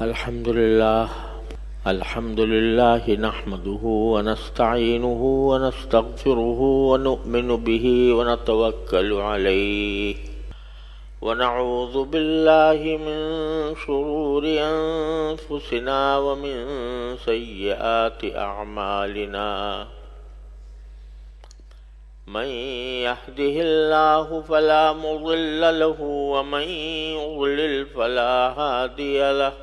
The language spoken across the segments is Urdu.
الحمد لله نحمده ونستعينه ونستغفره ونؤمن به ونتوكل عليه ونعوذ بالله من شرور أنفسنا ومن سيئات أعمالنا من يهده الله فلا مضل له ومن يضلل فلا هادي له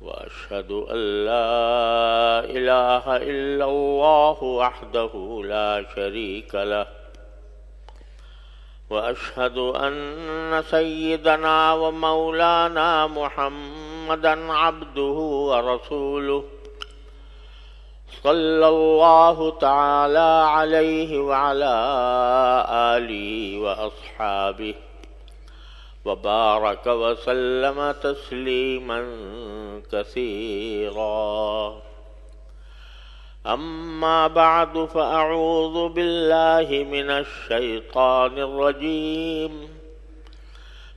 وأشهد أن لا إله إلا الله وحده لا شريك له وأشهد أن سيدنا ومولانا محمدا عبده ورسوله صلى الله تعالى عليه وعلى آله وأصحابه وبارك وسلم تسليما كثيرا. أما بعد فأعوذ بالله من الشيطان الرجيم.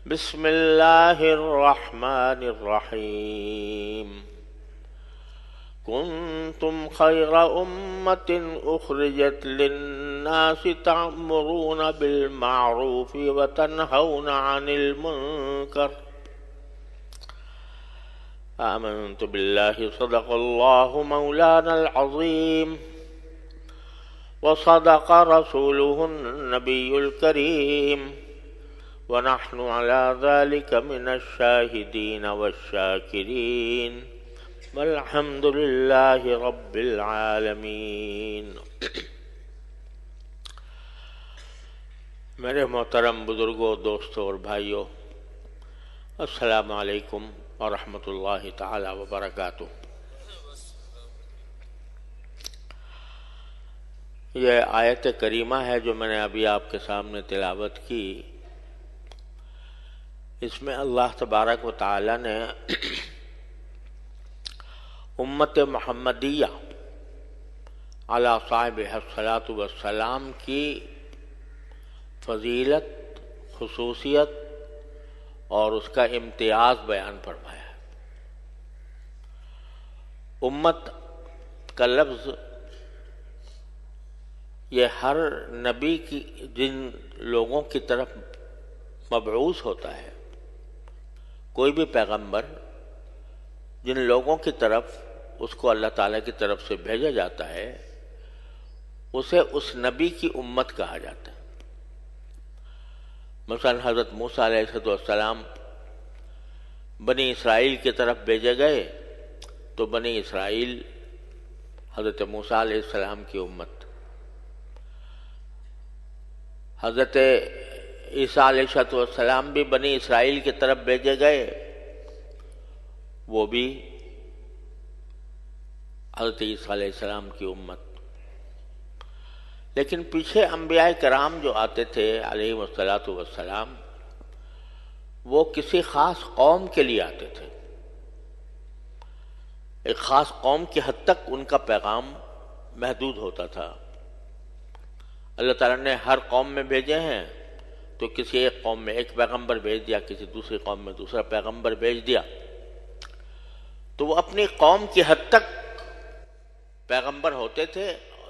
بسم الله الرحمن الرحيم. كنتم خير أمة أخرجت للناس تأمرون بالمعروف وتنهون عن المنكر. آمنت بالله صدق الله مولانا العظيم وصدق رسوله النبي الكريم ونحن على ذلك من الشاهدين والشاكرين والحمد لله رب العالمین. میرے محترم بزرگوں، دوستوں اور بھائیوں، السلام علیکم ورحمۃ اللہ تعالی وبرکاتہ. یہ آیت کریمہ ہے جو میں نے ابھی آپ کے سامنے تلاوت کی. اس میں اللہ تبارک و تعالی نے امت محمدیہ علی صاحبہ الصلاۃ والسلام کی فضیلت، خصوصیت اور اس کا امتیاز بیان فرمایا ہے. امت کا لفظ یہ ہر نبی کی جن لوگوں کی طرف مبعوث ہوتا ہے، کوئی بھی پیغمبر جن لوگوں کی طرف اس کو اللہ تعالیٰ کی طرف سے بھیجا جاتا ہے اسے اس نبی کی امت کہا جاتا ہے. مثلا حضرت موسیٰ علیہ السلام بنی اسرائیل کی طرف بھیجے گئے تو بنی اسرائیل حضرت موسیٰ علیہ السلام کی امت. حضرت عیسیٰ علیہ السلام بھی بنی اسرائیل کی طرف بھیجے گئے، وہ بھی حضرت عیسیٰ علیہ السلام کی امت. لیکن پیچھے انبیاء کرام جو آتے تھے علیہم الصلاۃ والسلام، وہ کسی خاص قوم کے لیے آتے تھے. ایک خاص قوم کی حد تک ان کا پیغام محدود ہوتا تھا. اللہ تعالیٰ نے ہر قوم میں بھیجے ہیں تو کسی ایک قوم میں ایک پیغمبر بھیج دیا، کسی دوسری قوم میں دوسرا پیغمبر بھیج دیا. تو وہ اپنی قوم کی حد تک پیغمبر ہوتے تھے،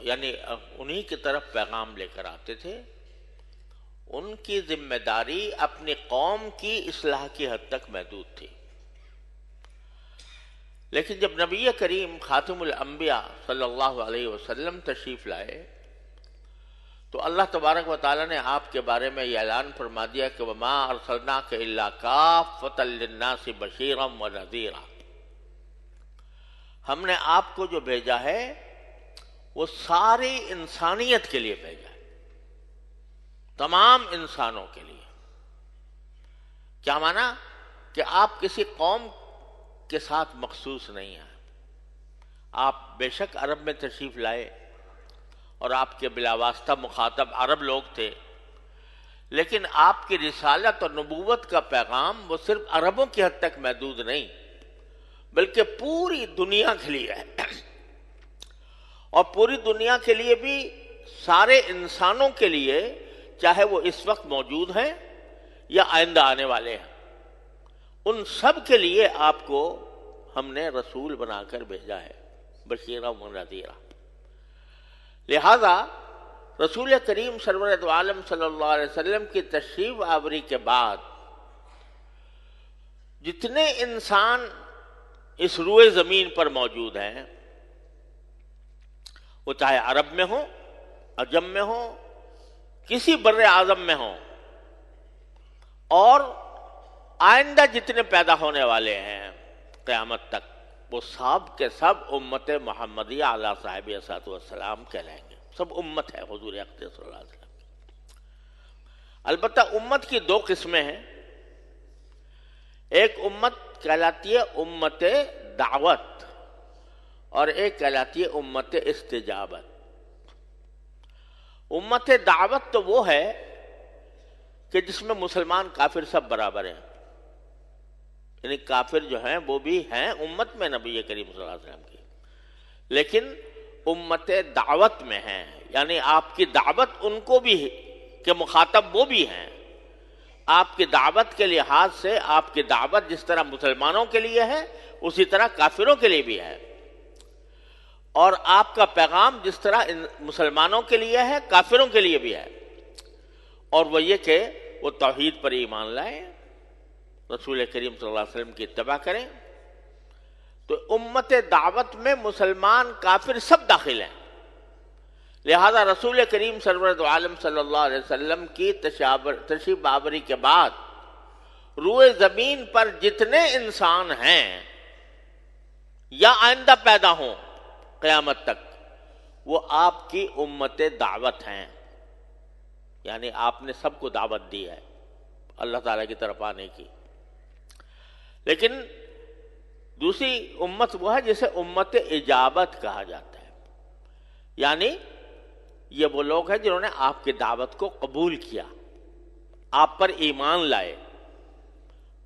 یعنی انہی کی طرف پیغام لے کر آتے تھے. ان کی ذمہ داری اپنی قوم کی اصلاح کی حد تک محدود تھی. لیکن جب نبی کریم خاتم الانبیاء صلی اللہ علیہ وسلم تشریف لائے تو اللہ تبارک و تعالیٰ نے آپ کے بارے میں یہ اعلان فرما دیا کہ وَمَا أَرْسَلْنَاكَ إِلَّا كَافَّةً لِلنَّاسِ بَشِيرًا وَنَذِيرًا. ہم نے آپ کو جو بھیجا ہے وہ ساری انسانیت کے لیے بھیجا ہے، تمام انسانوں کے لیے. کیا معنی؟ کہ آپ کسی قوم کے ساتھ مخصوص نہیں ہیں. آپ بے شک عرب میں تشریف لائے اور آپ کے بلا واسطہ مخاطب عرب لوگ تھے، لیکن آپ کی رسالت اور نبوت کا پیغام وہ صرف عربوں کی حد تک محدود نہیں بلکہ پوری دنیا کے لیے ہے. اور پوری دنیا کے لیے بھی سارے انسانوں کے لیے، چاہے وہ اس وقت موجود ہیں یا آئندہ آنے والے ہیں، ان سب کے لیے آپ کو ہم نے رسول بنا کر بھیجا ہے، بشیرا و نذیرا۔ لہذا رسول کریم سرورت عالم صلی اللہ علیہ وسلم کی تشریف آوری کے بعد جتنے انسان اس روئے زمین پر موجود ہیں، وہ چاہے عرب میں ہوں، عجم میں ہوں، کسی بر اعظم میں ہوں، اور آئندہ جتنے پیدا ہونے والے ہیں قیامت تک، وہ سب کے سب امت محمدیہ علی صاحب الصلوۃ والسلام کہلائیں گے۔ سب امت ہے حضور اقدس صلی اللہ علیہ وسلم کی۔ البتہ امت کی دو قسمیں ہیں، ایک امت کہلاتی ہے امت دعوت اور ایک کہلاتی ہے امت استجابت۔ امت دعوت تو وہ ہے کہ جس میں مسلمان کافر سب برابر ہیں، یعنی کافر جو ہیں وہ بھی ہیں امت میں نبی کریم صلی اللہ علیہ وسلم کی، لیکن امت دعوت میں ہیں، یعنی آپ کی دعوت ان کو بھی کہ مخاطب وہ بھی ہیں۔ آپ کی دعوت کے لحاظ سے آپ کی دعوت جس طرح مسلمانوں کے لیے ہے اسی طرح کافروں کے لیے بھی ہے، اور آپ کا پیغام جس طرح مسلمانوں کے لیے ہے کافروں کے لیے بھی ہے، اور وہ یہ کہ وہ توحید پر ایمان لائیں، رسول کریم صلی اللہ علیہ وسلم کی اتباع کریں۔ تو امت دعوت میں مسلمان کافر سب داخل ہیں، لہذا رسول کریم سرورت عالم صلی اللہ علیہ وسلم کی تشریف آوری کے بعد روئے زمین پر جتنے انسان ہیں یا آئندہ پیدا ہوں قیامت تک، وہ آپ کی امت دعوت ہیں، یعنی آپ نے سب کو دعوت دی ہے اللہ تعالیٰ کی طرف آنے کی۔ لیکن دوسری امت وہ ہے جسے امت اجابت کہا جاتا ہے، یعنی یہ وہ لوگ ہیں جنہوں نے آپ کی دعوت کو قبول کیا، آپ پر ایمان لائے،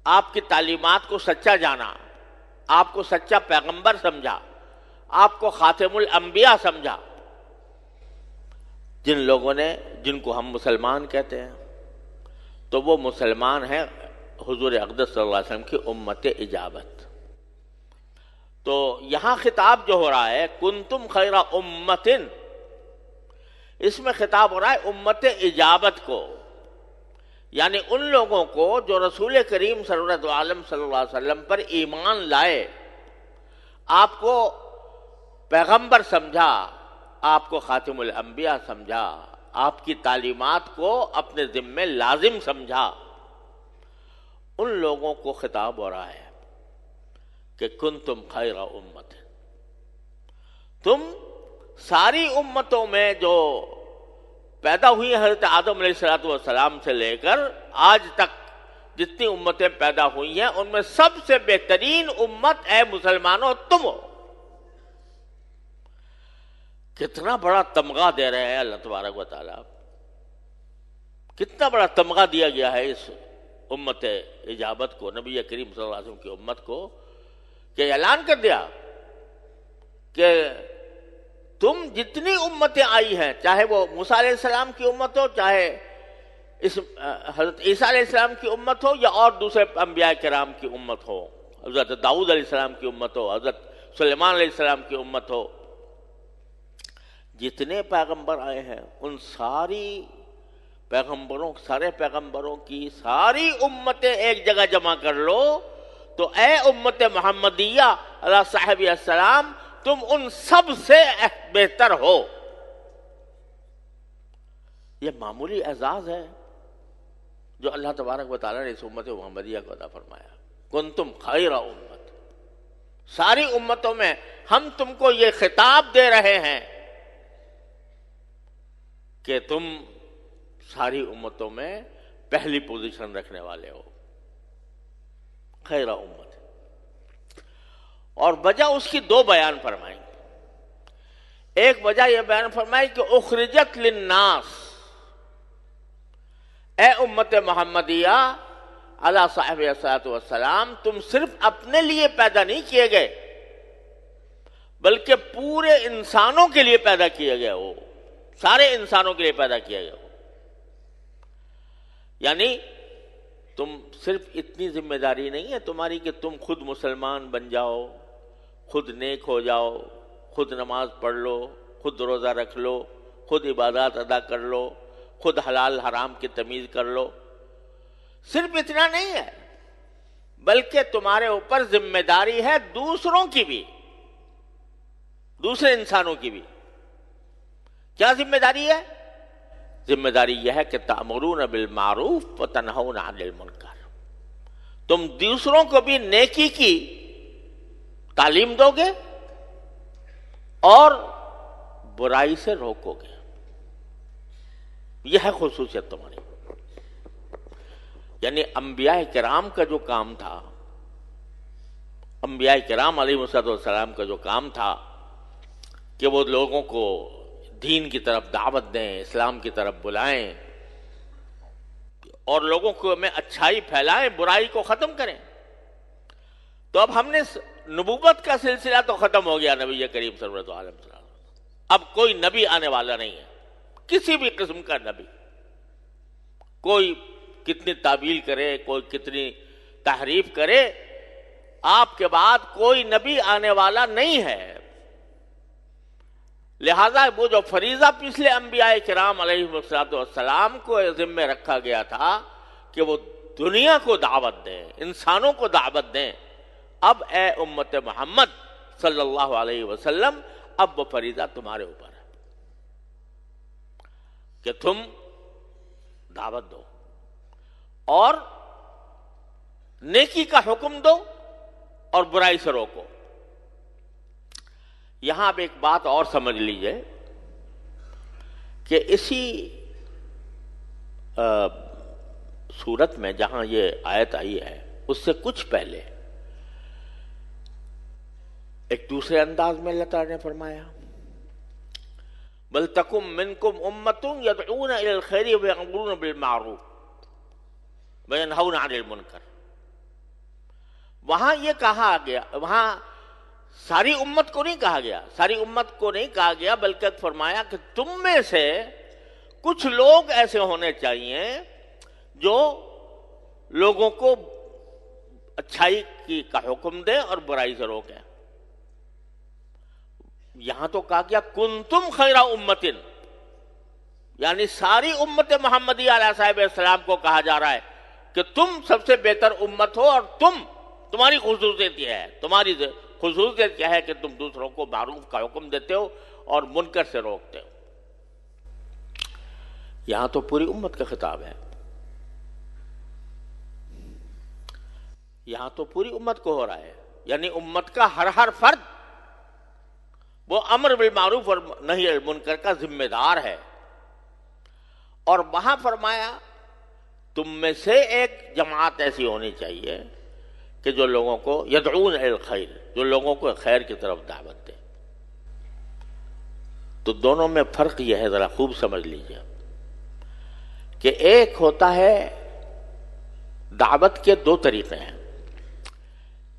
آپ کی تعلیمات کو سچا جانا، آپ کو سچا پیغمبر سمجھا، آپ کو خاتم الانبیاء سمجھا۔ جن لوگوں نے، جن کو ہم مسلمان کہتے ہیں، تو وہ مسلمان ہیں حضور اقدس صلی اللہ علیہ وسلم کی امت اجابت۔ تو یہاں خطاب جو ہو رہا ہے کنتم خیر امت، اس میں خطاب ہو رہا ہے امت اجابت کو، یعنی ان لوگوں کو جو رسول کریم سرورت عالم صلی اللہ علیہ وسلم پر ایمان لائے، آپ کو پیغمبر سمجھا، آپ کو خاتم الانبیاء سمجھا، آپ کی تعلیمات کو اپنے ذمے لازم سمجھا، ان لوگوں کو خطاب ہو رہا ہے کہ کنتم خیر امت، تم ساری امتوں میں جو پیدا ہوئی ہیں حضرت آدم علیہ السلام سے لے کر آج تک جتنی امتیں پیدا ہوئی ہیں ان میں سب سے بہترین امت اے مسلمانوں تم ہو۔ کتنا بڑا تمغہ دے رہے ہیں اللہ تبارک و تعالیٰ، کتنا بڑا تمغہ دیا گیا ہے اس امت اجابت کو، نبی کریم صلی اللہ علیہ وسلم کی امت کو، کہ اعلان کر دیا کہ تم جتنی امتیں آئی ہیں، چاہے وہ موسیٰ علیہ السلام کی امت ہو، چاہے اس حضرت عیسیٰ علیہ السلام کی امت ہو، یا اور دوسرے انبیاء کرام کی امت ہو، حضرت داؤد علیہ السلام کی امت ہو، حضرت سلیمان علیہ السلام کی امت ہو، جتنے پیغمبر آئے ہیں ان سارے پیغمبروں کی ساری امتیں ایک جگہ جمع کر لو تو اے امت محمدیہ علی صاحب السلام تم ان سب سے بہتر ہو۔ یہ معمولی اعزاز ہے جو اللہ تبارک و تعالیٰ نے اس امت محمدیہ کو عطا فرمایا، کنتم خیر امت، ساری امتوں میں ہم تم کو یہ خطاب دے رہے ہیں کہ تم ساری امتوں میں پہلی پوزیشن رکھنے والے ہو، خیر امت۔ اور وجہ اس کی دو بیان فرمائیں۔ ایک وجہ یہ بیان فرمائی کہ اخرجت للناس، اے امت محمدیہ علی صاحب السلام تم صرف اپنے لیے پیدا نہیں کیے گئے بلکہ پورے انسانوں کے لیے پیدا کیے گئے ہو، سارے انسانوں کے لیے پیدا کیا گیا ہو۔ یعنی تم صرف اتنی ذمہ داری نہیں ہے تمہاری کہ تم خود مسلمان بن جاؤ، خود نیک ہو جاؤ، خود نماز پڑھ لو، خود روزہ رکھ لو، خود عبادات ادا کر لو، خود حلال حرام کی تمیز کر لو. صرف اتنا نہیں ہے، بلکہ تمہارے اوپر ذمہ داری ہے دوسروں کی بھی، دوسرے انسانوں کی بھی. کیا ذمہ داری ہے؟ ذمہ داری یہ ہے کہ تأمرون بالمعروف وتنہون عن المنکر. تم دوسروں کو بھی نیکی کی تعلیم دو گے اور برائی سے روکو گے. یہ ہے خصوصیت تمہاری. یعنی انبیاء کرام کا جو کام تھا، انبیاء کرام علیہ السلام کا جو کام تھا کہ وہ لوگوں کو دین کی طرف دعوت دیں، اسلام کی طرف بلائیں اور لوگوں کو میں اچھائی پھیلائیں، برائی کو ختم کریں. تو اب ہم نے نبوت کا سلسلہ تو ختم ہو گیا نبی کریم صلی اللہ علیہ وسلم. اب کوئی نبی آنے والا نہیں ہے، کسی بھی قسم کا نبی. کوئی کتنی تعویل کرے، کوئی کتنی تحریف کرے، آپ کے بعد کوئی نبی آنے والا نہیں ہے. لہذا وہ جو فریضہ پچھلے انبیاء کرام علیہ السلام کو ذمہ رکھا گیا تھا کہ وہ دنیا کو دعوت دیں، انسانوں کو دعوت دیں، اب اے امت محمد صلی اللہ علیہ وسلم اب وہ فریضہ تمہارے اوپر ہے کہ تم دعوت دو اور نیکی کا حکم دو اور برائی سے روکو. یہاں اب ایک بات اور سمجھ لیجئے کہ اسی سورت میں جہاں یہ آیت آئی ہے اس سے کچھ پہلے ایک دوسرے انداز میں اللہ تعالیٰ نے فرمایا بل تکم منکم امۃ یدعون الی الخیر ویأمرون بالمعروف وینہون عن المنکر. وہاں یہ کہا گیا، وہاں ساری امت کو نہیں کہا گیا، ساری امت کو نہیں کہا گیا، بلکہ فرمایا کہ تم میں سے کچھ لوگ ایسے ہونے چاہیے جو لوگوں کو اچھائی کا حکم دیں اور برائی سے روکیں. یہاں تو کہا گیا کنتم خیر امت، یعنی ساری امت محمدیہ علیہ صاحب السلام کو کہا جا رہا ہے کہ تم سب سے بہتر امت ہو اور تمہاری خصوصیت یہ ہے، تمہاری خصوصیت کیا ہے کہ تم دوسروں کو معروف کا حکم دیتے ہو اور منکر سے روکتے ہو. یہاں تو پوری امت کا خطاب ہے، یہاں تو پوری امت کو ہو رہا ہے. یعنی امت کا ہر فرد وہ امر بالمعروف اور نہی عن المنکر کا ذمہ دار ہے. اور وہاں فرمایا تم میں سے ایک جماعت ایسی ہونی چاہیے کہ جو لوگوں کو یدعون الی الخیر، جو لوگوں کو خیر کی طرف دعوت دے. تو دونوں میں فرق یہ ہے، ذرا خوب سمجھ لیجیے کہ ایک ہوتا ہے دعوت کے دو طریقے ہیں.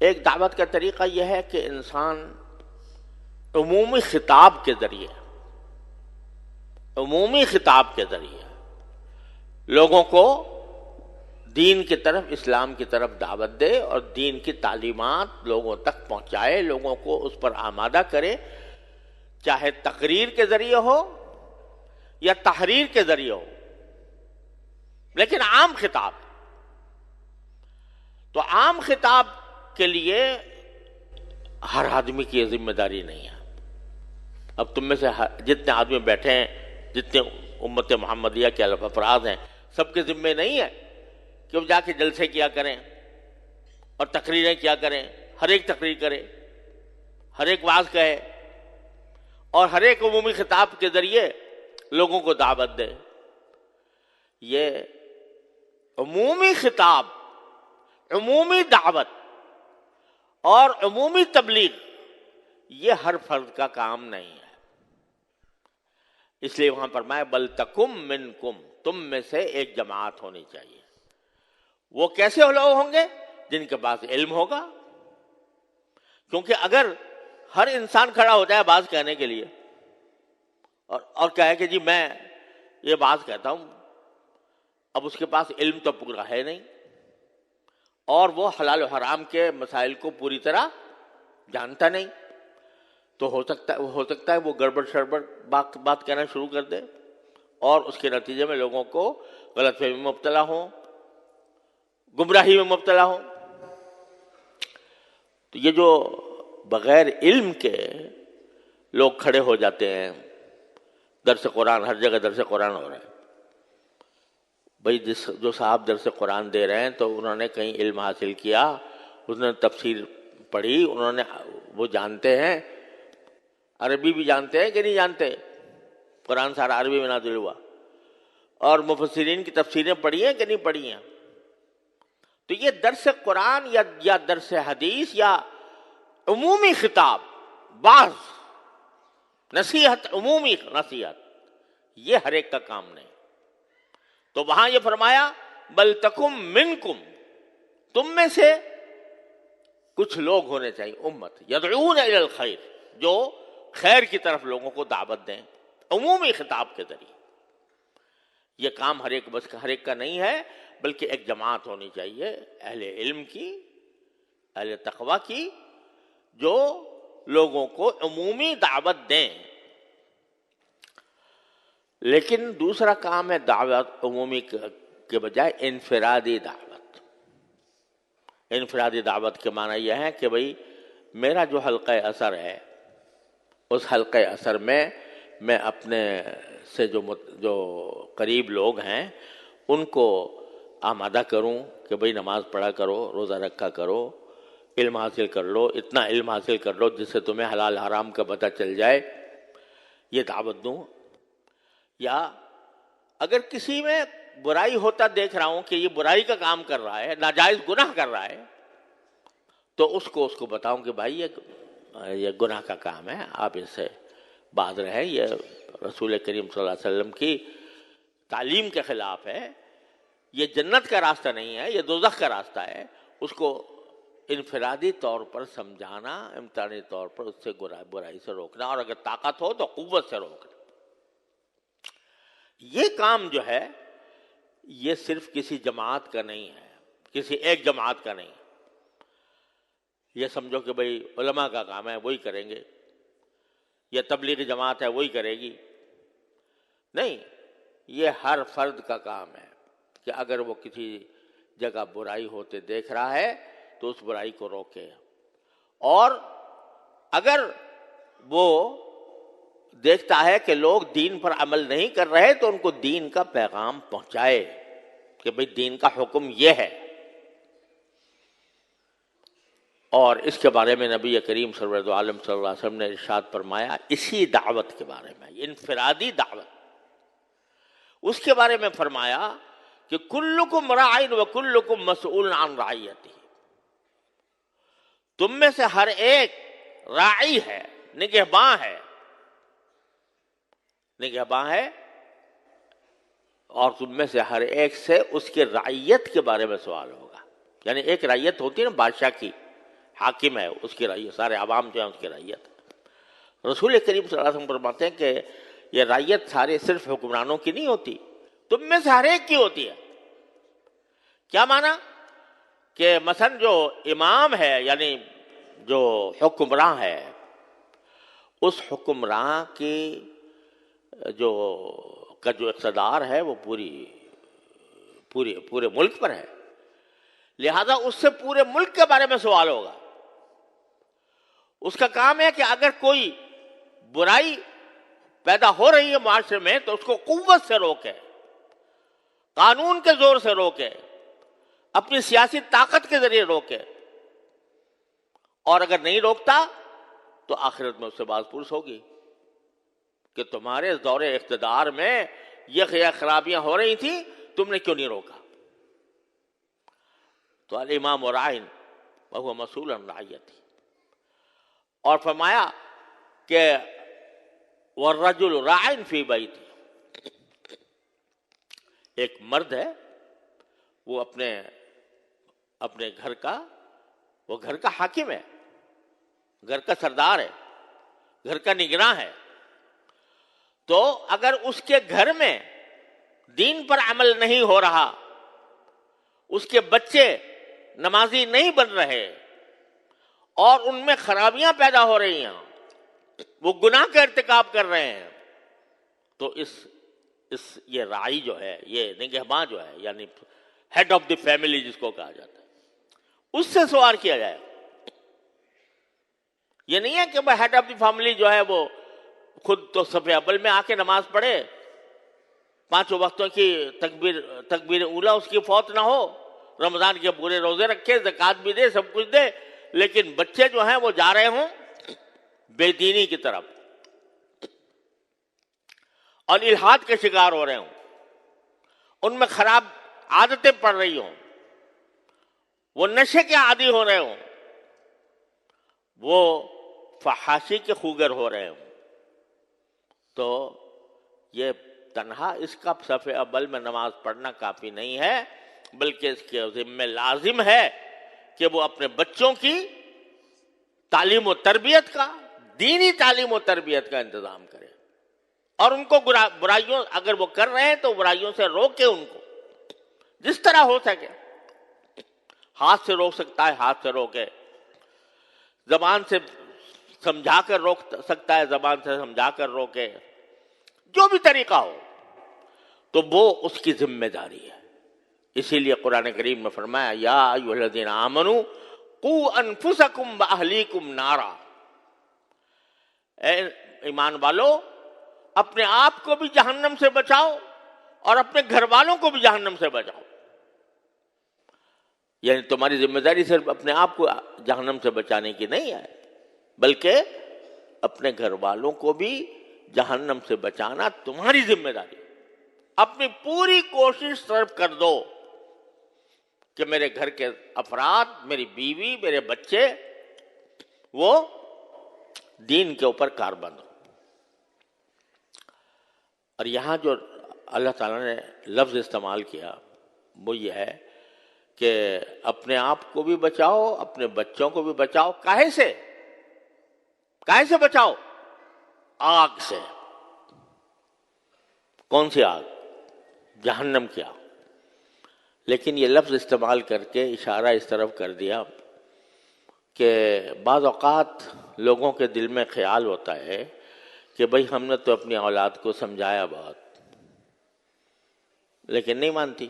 ایک دعوت کا طریقہ یہ ہے کہ انسان عمومی خطاب کے ذریعے لوگوں کو دین کی طرف، اسلام کی طرف دعوت دے اور دین کی تعلیمات لوگوں تک پہنچائے، لوگوں کو اس پر آمادہ کرے، چاہے تقریر کے ذریعے ہو یا تحریر کے ذریعے ہو، لیکن عام خطاب. تو عام خطاب کے لیے ہر آدمی کی یہ ذمہ داری نہیں ہے. اب تم میں سے جتنے آدمی بیٹھے ہیں، جتنے امت محمدیہ کے افراد ہیں، سب کے ذمے نہیں ہے کہ وہ جا کے جلسے کیا کریں اور تقریریں کیا کریں، ہر ایک تقریر کرے، ہر ایک وعظ کہے اور ہر ایک عمومی خطاب کے ذریعے لوگوں کو دعوت دے. یہ عمومی خطاب، عمومی دعوت اور عمومی تبلیغ یہ ہر فرد کا کام نہیں ہے. اس لیے وہاں فرمایا بل تکم منکم، تم میں سے ایک جماعت ہونی چاہیے. وہ کیسے لوگ ہوں گے؟ جن کے پاس علم ہوگا. کیونکہ اگر ہر انسان کھڑا ہو جائے بات کہنے کے لیے اور کہے کہ جی میں یہ بات کہتا ہوں، اب اس کے پاس علم تو پورا ہے نہیں، اور وہ حلال و حرام کے مسائل کو پوری طرح جانتا نہیں، تو ہو سکتا ہے وہ گڑبڑ شڑبڑ بات کہنا شروع کر دے اور اس کے نتیجے میں لوگوں کو غلط فہمی میں مبتلا ہوں، گمراہی میں مبتلا ہوں۔ تو یہ جو بغیر علم کے لوگ کھڑے ہو جاتے ہیں، درس قرآن ہر جگہ درس قرآن ہو رہا ہے، بھائی جو صاحب درس قرآن دے رہے ہیں تو انہوں نے کہیں علم حاصل کیا، انہوں نے تفسیر پڑھی، انہوں نے وہ جانتے ہیں، عربی بھی جانتے ہیں کہ نہیں جانتے؟ قرآن سارا عربی میں نازل ہوا، اور مفسرین کی تفسیریں پڑھی ہیں کہ نہیں پڑھی ہیں؟ تو یہ درس قرآن یا درس حدیث یا عمومی خطاب، بعض نصیحت، عمومی نصیحت، یہ ہر ایک کا کام نہیں۔ تو وہاں یہ فرمایا بل تکم منکم، تم میں سے کچھ لوگ ہونے چاہیے، امت یدعون الی الخیر، جو خیر کی طرف لوگوں کو دعوت دیں عمومی خطاب کے ذریعے۔ یہ کام ہر ایک کا نہیں ہے، بلکہ ایک جماعت ہونی چاہیے اہل علم کی، اہل تقوی کی، جو لوگوں کو عمومی دعوت دیں۔ لیکن دوسرا کام ہے دعوت عمومی کے بجائے انفرادی دعوت۔ انفرادی دعوت کے معنی یہ ہے کہ بھئی میرا جو حلقہ اثر ہے، اس حلقہ اثر میں میں اپنے سے جو قریب لوگ ہیں ان کو آمادہ کروں کہ بھئی نماز پڑھا کرو، روزہ رکھا کرو، علم حاصل کر لو، اتنا علم حاصل کر لو جس سے تمہیں حلال حرام کا پتہ چل جائے، یہ دعوت دوں۔ یا اگر کسی میں برائی ہوتا دیکھ رہا ہوں کہ یہ برائی کا کام کر رہا ہے، ناجائز گناہ کر رہا ہے، تو اس کو بتاؤں کہ بھائی یہ گناہ کا کام ہے، آپ اس سے باز رہیں، یہ رسول کریم صلی اللہ علیہ وسلم کی تعلیم کے خلاف ہے، یہ جنت کا راستہ نہیں ہے، یہ دوزخ کا راستہ ہے۔ اس کو انفرادی طور پر سمجھانا، امتحانی طور پر اس سے برائی سے روکنا، اور اگر طاقت ہو تو قوت سے روکنا۔ یہ کام جو ہے یہ صرف کسی جماعت کا نہیں ہے، کسی ایک جماعت کا نہیں۔ یہ سمجھو کہ بھئی علماء کا کام ہے، وہی کریں گے، یا تبلیغی جماعت ہے وہی کرے گی، نہیں، یہ ہر فرد کا کام ہے کہ اگر وہ کسی جگہ برائی ہوتے دیکھ رہا ہے تو اس برائی کو روکے، اور اگر وہ دیکھتا ہے کہ لوگ دین پر عمل نہیں کر رہے تو ان کو دین کا پیغام پہنچائے کہ بھئی دین کا حکم یہ ہے۔ اور اس کے بارے میں نبی کریم سرور دو عالم صلی اللہ علیہ وسلم نے ارشاد فرمایا، اسی دعوت کے بارے میں، انفرادی دعوت، اس کے بارے میں فرمایا کہ کلکم راعٍ وکلکم مسئول عن رعیتہ، تم میں سے ہر ایک راعی ہے، نگہباں ہے، اور تم میں سے ہر ایک سے اس کے رعیت کے بارے میں سوال ہوگا۔ یعنی ایک رعیت ہوتی ہے نا بادشاہ کی، حاکم ہے، اس کی رعیت، سارے عوام جو ہیں اس کی رعیت۔ رسول کریم صلی اللہ علیہ وسلم فرماتے ہیں کہ یہ رعیت سارے صرف حکمرانوں کی نہیں ہوتی، تم میں سے ہر ایک کی ہوتی ہے۔ کیا معنی؟ کہ مثلا جو امام ہے، یعنی جو حکمراں ہے، اس حکمراں کی جو اقتدار ہے وہ پورے ملک پر ہے، لہذا اس سے پورے ملک کے بارے میں سوال ہوگا۔ اس کا کام ہے کہ اگر کوئی برائی پیدا ہو رہی ہے معاشرے میں تو اس کو قوت سے روکے، قانون کے زور سے روکے، اپنی سیاسی طاقت کے ذریعے روکے، اور اگر نہیں روکتا تو آخرت میں اس سے باز پرس ہوگی کہ تمہارے دور اقتدار میں یہ خرابیاں ہو رہی تھیں، تم نے کیوں نہیں روکا؟ تو الامام راعٍ وہو مسئول عن رعیتہ، اور فرمایا کہ والرجل راعٍ فی بیتہ، ایک مرد ہے وہ اپنے گھر کا حاکم ہے، گھر کا سردار ہے، گھر کا نگراں ہے، تو اگر اس کے گھر میں دین پر عمل نہیں ہو رہا، اس کے بچے نمازی نہیں بن رہے اور ان میں خرابیاں پیدا ہو رہی ہیں، وہ گناہ کا ارتکاب کر رہے ہیں، تو یہ راعی جو ہے، یہ نگہباں جو ہے، یعنی ہیڈ آف دی فیملی جس کو کہا جاتا ہے، اس سے سوال کیا جائے۔ یہ نہیں ہے کہ ہیڈ آف دی فیملی جو ہے وہ خود تو صف اول میں آ کے نماز پڑھے، 5 وقتوں کی تکبیر اولا اس کی فوت نہ ہو، رمضان کے پورے روزے رکھے، زکوٰۃ بھی دے، سب کچھ دے، لیکن بچے جو ہیں وہ جا رہے ہوں بے دینی کی طرف اور الحاد کے شکار ہو رہے ہوں، ان میں خراب عادتیں پڑ رہی ہوں، وہ نشے کے عادی ہو رہے ہوں، وہ فحاشی کے خوگر ہو رہے ہوں، تو یہ تنہا اس کا صف اول میں نماز پڑھنا کافی نہیں ہے، بلکہ اس کے ذمہ لازم ہے کہ وہ اپنے بچوں کی تعلیم و تربیت کا، دینی تعلیم و تربیت کا انتظام کرے، اور ان کو برائیوں اگر وہ کر رہے ہیں تو برائیوں سے روکے، ان کو جس طرح ہو سکے، ہاتھ سے روک سکتا ہے ہاتھ سے روکے، زبان سے سمجھا کر روک سکتا ہے زبان سے سمجھا کر روکے، جو بھی طریقہ ہو، تو وہ اس کی ذمہ داری ہے۔ اسی لیے قرآن کریم میں فرمایا یا ایھا الذین آمنوا قوا انفسکم واہلیکم نارا، اے ایمان والو اپنے آپ کو بھی جہنم سے بچاؤ اور اپنے گھر والوں کو بھی جہنم سے بچاؤ۔ یعنی تمہاری ذمہ داری صرف اپنے آپ کو جہنم سے بچانے کی نہیں ہے، بلکہ اپنے گھر والوں کو بھی جہنم سے بچانا تمہاری ذمہ داری۔ اپنی پوری کوشش صرف کر دو کہ میرے گھر کے افراد، میری بیوی، میرے بچے، وہ دین کے اوپر کاربند ہو۔ اور یہاں جو اللہ تعالیٰ نے لفظ استعمال کیا وہ یہ ہے کہ اپنے آپ کو بھی بچاؤ، اپنے بچوں کو بھی بچاؤ۔ کاہے سے بچاؤ؟ آگ سے۔ کون سی آگ؟ جہنم کی آگ۔ لیکن یہ لفظ استعمال کر کے اشارہ اس طرف کر دیا کہ بعض اوقات لوگوں کے دل میں خیال ہوتا ہے کہ بھئی ہم نے تو اپنی اولاد کو سمجھایا بہت، لیکن نہیں مانتی،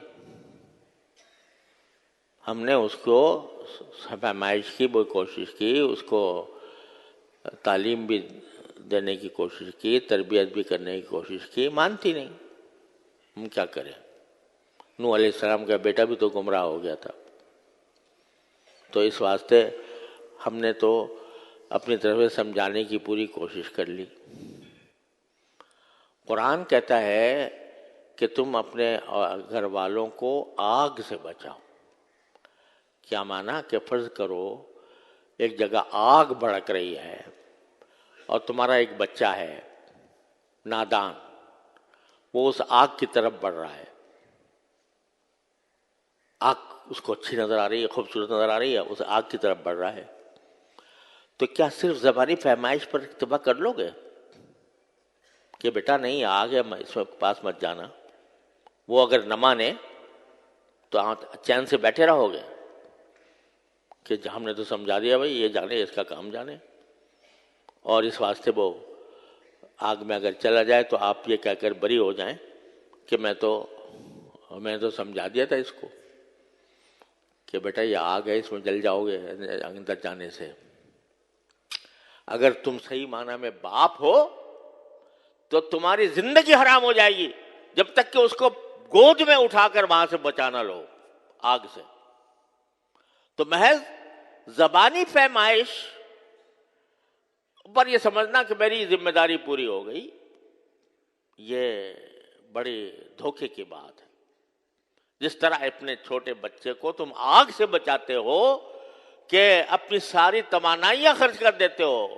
ہم نے اس کو پیمائش کی، وہ کوشش کی، اس کو تعلیم بھی دینے کی کوشش کی، تربیت بھی کرنے کی کوشش کی، مانتی نہیں، ہم کیا کریں؟ نوح علیہ السلام کا بیٹا بھی تو گمراہ ہو گیا تھا، تو اس واسطے ہم نے تو اپنی طرف سے سمجھانے کی پوری کوشش کر لی۔ قرآن کہتا ہے کہ تم اپنے گھر والوں کو آگ سے بچاؤ۔ کیا معنی کہ فرض کرو ایک جگہ آگ بھڑک رہی ہے اور تمہارا ایک بچہ ہے نادان، وہ اس آگ کی طرف بڑھ رہا ہے، آگ اس کو اچھی نظر آ رہی ہے، خوبصورت نظر آ رہی ہے، اس آگ کی طرف بڑھ رہا ہے، تو کیا صرف زبانی فہمائش پر اکتفا کر لو گے کہ بیٹا نہیں آگ ہے اس میں پاس مت جانا؟ وہ اگر نہ مانے تو آپ چین سے بیٹھے رہو گے کہ ہم نے تو سمجھا دیا بھائی یہ جانے، اس کا کام جانے، اور اس واسطے وہ آگ میں اگر چلا جائے تو آپ یہ کہہ کر بری ہو جائیں کہ میں تو سمجھا دیا تھا اس کو کہ بیٹا یہ آگ ہے، اس میں جل جاؤ گے اندر جانے سے۔ اگر تم صحیح معنی میں باپ ہو تو تمہاری زندگی حرام ہو جائے گی جب تک کہ اس کو گود میں اٹھا کر وہاں سے بچانا لو آگ سے۔ تو محض زبانی فہمائش پر یہ سمجھنا کہ میری ذمہ داری پوری ہو گئی، یہ بڑی دھوکے کی بات ہے۔ جس طرح اپنے چھوٹے بچے کو تم آگ سے بچاتے ہو کہ اپنی ساری توانائیاں خرچ کر دیتے ہو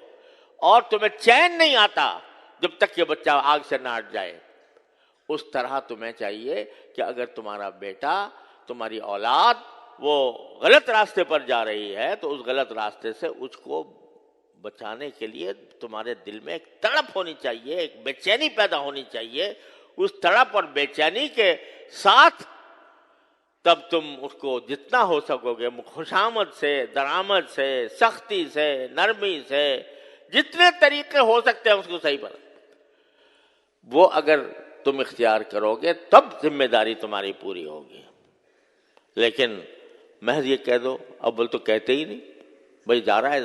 اور تمہیں چین نہیں آتا جب تک یہ بچہ آگ سے نہ ہٹ جائے، اس طرح تمہیں چاہیے کہ اگر تمہارا بیٹا، تمہاری اولاد وہ غلط راستے پر جا رہی ہے تو اس غلط راستے سے اس کو بچانے کے لیے تمہارے دل میں ایک تڑپ ہونی چاہیے، ایک بے چینی پیدا ہونی چاہیے۔ اس تڑپ اور بے چینی کے ساتھ تب تم اس کو جتنا ہو سکو گے خوشامد سے، درآمد سے، سختی سے، نرمی سے، جتنے طریقے ہو سکتے ہیں اس کو صحیح پر وہ اگر تم اختیار کرو گے تب ذمہ داری تمہاری پوری ہوگی. لیکن محض یہ کہہ دو، اول تو کہتے ہی نہیں، بھائی جا رہا ہے،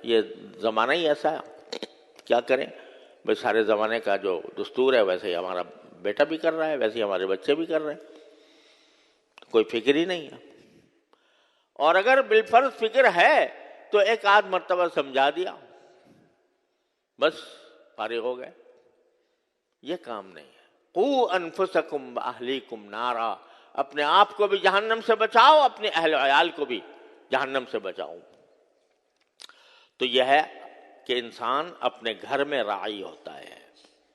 یہ زمانہ ہی ایسا ہے، کیا کریں بھائی، سارے زمانے کا جو دستور ہے ویسے ہی ہمارا بیٹا بھی کر رہا ہے، ویسے ہی ہمارے بچے بھی کر رہے ہیں، کوئی فکر ہی نہیں ہے. اور اگر بالفرض فکر ہے تو ایک آدھ مرتبہ سمجھا دیا، بس فارغ ہو گئے. یہ کام نہیں ہے. قوا انفسکم واہلیکم نارا، اپنے آپ کو بھی جہنم سے بچاؤ، اپنے اہل و عیال کو بھی جہنم سے بچاؤ. تو یہ ہے کہ انسان اپنے گھر میں راعی ہوتا ہے،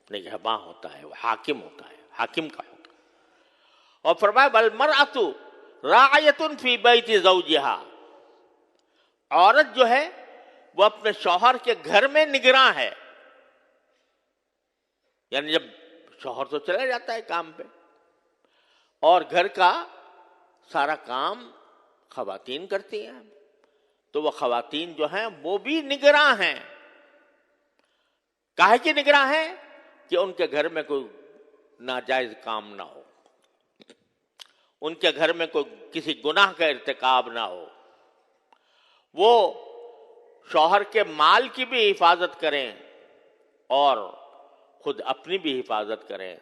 نگہباں ہوتا ہے، وہ حاکم ہوتا ہے، حاکم کا ہوتا ہے. اور فرمایا والمرأۃ راعیۃ فی بیت زوجہا، عورت جو ہے وہ اپنے شوہر کے گھر میں نگراں ہے. یعنی جب شوہر تو چلا جاتا ہے کام پہ اور گھر کا سارا کام خواتین کرتی ہیں، تو وہ خواتین جو ہیں وہ بھی نگراں ہیں. کاہے کی نگراں ہیں؟ کہ ان کے گھر میں کوئی ناجائز کام نہ ہو، ان کے گھر میں کوئی کسی گناہ کا ارتکاب نہ ہو. وہ شوہر کے مال کی بھی حفاظت کریں اور خود اپنی بھی حفاظت کریں،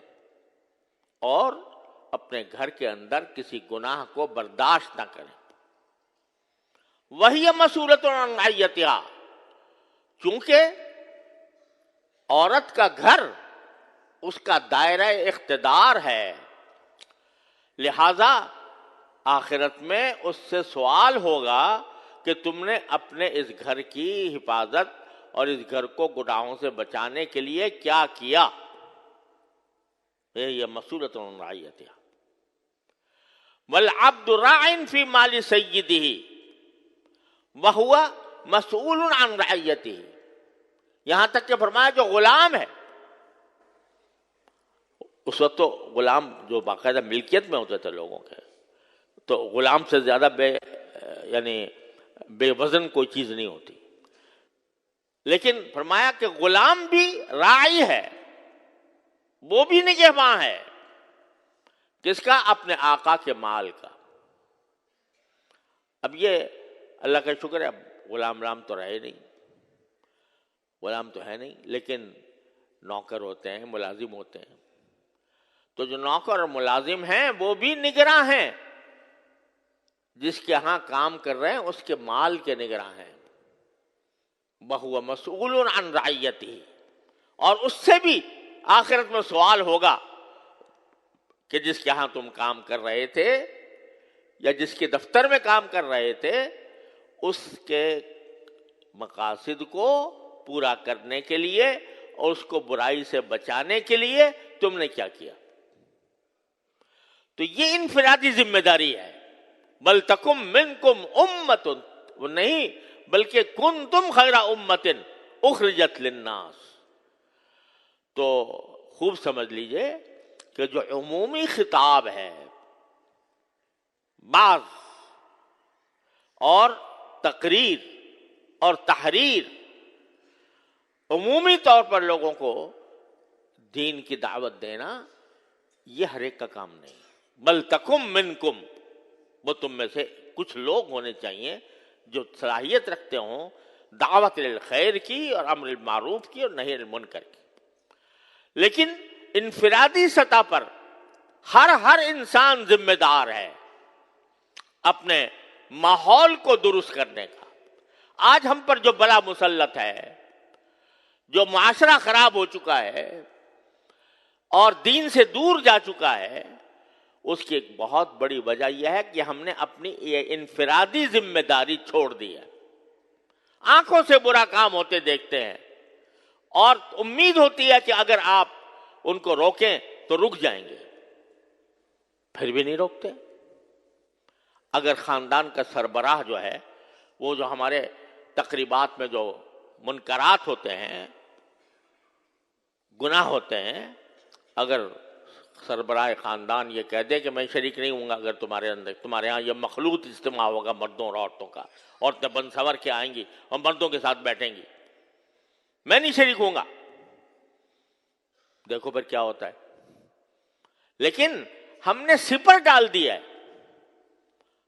اور اپنے گھر کے اندر کسی گناہ کو برداشت نہ کریں. وہی مسئولۃ عن رعیتہا، چونکہ عورت کا گھر اس کا دائرہ اقتدار ہے، لہذا آخرت میں اس سے سوال ہوگا کہ تم نے اپنے اس گھر کی حفاظت اور اس گھر کو گناہوں سے بچانے کے لیے کیا کیا. یہ مسئولۃ عن رعیتہا. والعبد راع فی مال سیدہ وہو مسئول عن رعیتہ. یہاں تک کہ فرمایا جو غلام ہے، اس وقت تو غلام جو باقاعدہ ملکیت میں ہوتے تھے لوگوں کے، تو غلام سے زیادہ بے وزن کوئی چیز نہیں ہوتی. لیکن فرمایا کہ غلام بھی راعی ہے، وہ بھی نگہباں ہے. کس کا؟ اپنے آقا کے مال کا. اب یہ اللہ کا شکر ہے، اب غلام تو رہے نہیں، غلام تو ہے نہیں، لیکن نوکر ہوتے ہیں، ملازم ہوتے ہیں. تو جو نوکر اور ملازم ہیں وہ بھی نگراں ہیں، جس کے ہاں کام کر رہے ہیں اس کے مال کے نگراں ہیں. وَهُوَ مَسْئُولٌ عَنْ رَعِيَّتِهِ. اور اس سے بھی آخرت میں سوال ہوگا کہ جس کے ہاں تم کام کر رہے تھے یا جس کے دفتر میں کام کر رہے تھے، اس کے مقاصد کو پورا کرنے کے لیے اور اس کو برائی سے بچانے کے لیے تم نے کیا کیا. تو یہ انفرادی ذمہ داری ہے. بل تکم منکم امۃ، وہ نہیں بلکہ کنتم خیر امۃ اخرجت للناس. تو خوب سمجھ لیجئے کہ جو عمومی خطاب ہے، بعض اور تقریر اور تحریر، عمومی طور پر لوگوں کو دین کی دعوت دینا، یہ ہر ایک کا کام نہیں. بل تکم منکم، وہ تم میں سے کچھ لوگ ہونے چاہیے جو صلاحیت رکھتے ہوں دعوت للخیر کی اور امر المعروف کی اور نہی عن المنکر کی. لیکن انفرادی سطح پر ہر انسان ذمہ دار ہے اپنے ماحول کو درست کرنے کا. آج ہم پر جو بلا مسلط ہے، جو معاشرہ خراب ہو چکا ہے اور دین سے دور جا چکا ہے، اس کی ایک بہت بڑی وجہ یہ ہے کہ ہم نے اپنی یہ انفرادی ذمہ داری چھوڑ دی ہے. آنکھوں سے برا کام ہوتے دیکھتے ہیں اور امید ہوتی ہے کہ اگر آپ ان کو روکیں تو رک جائیں گے، پھر بھی نہیں روکتے. اگر خاندان کا سربراہ جو ہے، وہ جو ہمارے تقریبات میں جو منکرات ہوتے ہیں، گناہ ہوتے ہیں، اگر سربراہ خاندان یہ کہہ دے کہ میں شریک نہیں ہوں گا اگر تمہارے ہاں یہ مخلوط اجتماع ہوگا مردوں اور عورتوں کا، عورتیں بن سنور کے آئیں گی اور مردوں کے ساتھ بیٹھیں گی، میں نہیں شریک ہوں گا، دیکھو پھر کیا ہوتا ہے۔ لیکن ہم نے سپر ڈال دیا ہے،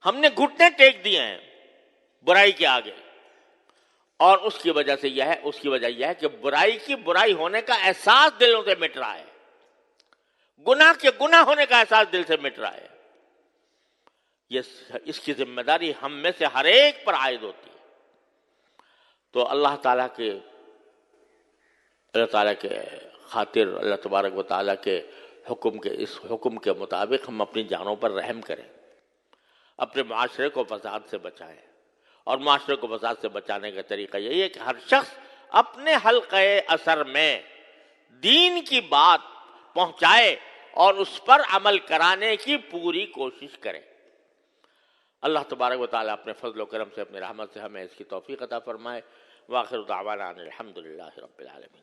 ہم نے گھٹنے ٹیک دیے ہیں برائی کے آگے، اور اس کی وجہ یہ ہے کہ برائی کی برائی ہونے کا احساس دلوں سے مٹ رہا ہے، گناہ کے گناہ ہونے کا احساس دل سے مٹ رہا ہے۔ اس کی ذمہ داری ہم میں سے ہر ایک پر عائد ہوتی ہے۔ تو اللہ تعالیٰ کے خاطر، اللہ تبارک و تعالیٰ کے اس حکم کے مطابق ہم اپنی جانوں پر رحم کریں، اپنے معاشرے کو فساد سے بچائیں، اور معاشرے کو فساد سے بچانے کا طریقہ یہی ہے کہ ہر شخص اپنے حلقہ اثر میں دین کی بات پہنچائے اور اس پر عمل کرانے کی پوری کوشش کرے۔ اللہ تبارک و تعالیٰ اپنے فضل و کرم سے، اپنے رحمت سے ہمیں اس کی توفیق عطا فرمائے۔ وآخر دعوانا ان الحمد للہ رب العالمین۔